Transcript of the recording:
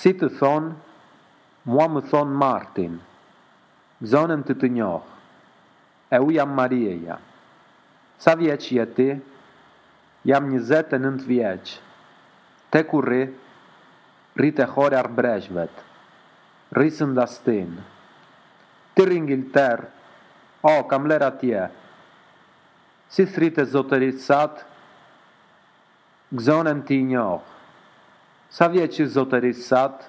Si të thonë, mua më thonë Martin, zonën të njohë, e u jam Marieja. Sa vjeç je ti? Jam 29 vjeç. Te ku rri? Rri te Hore Arbreshvet. Rri së Ndastin. Ti rri Ngilterë? O, kam ler atje. Si thrit e zotërisë sat? Gzonën ti njohë. Sa vjeç i zotërisë sat?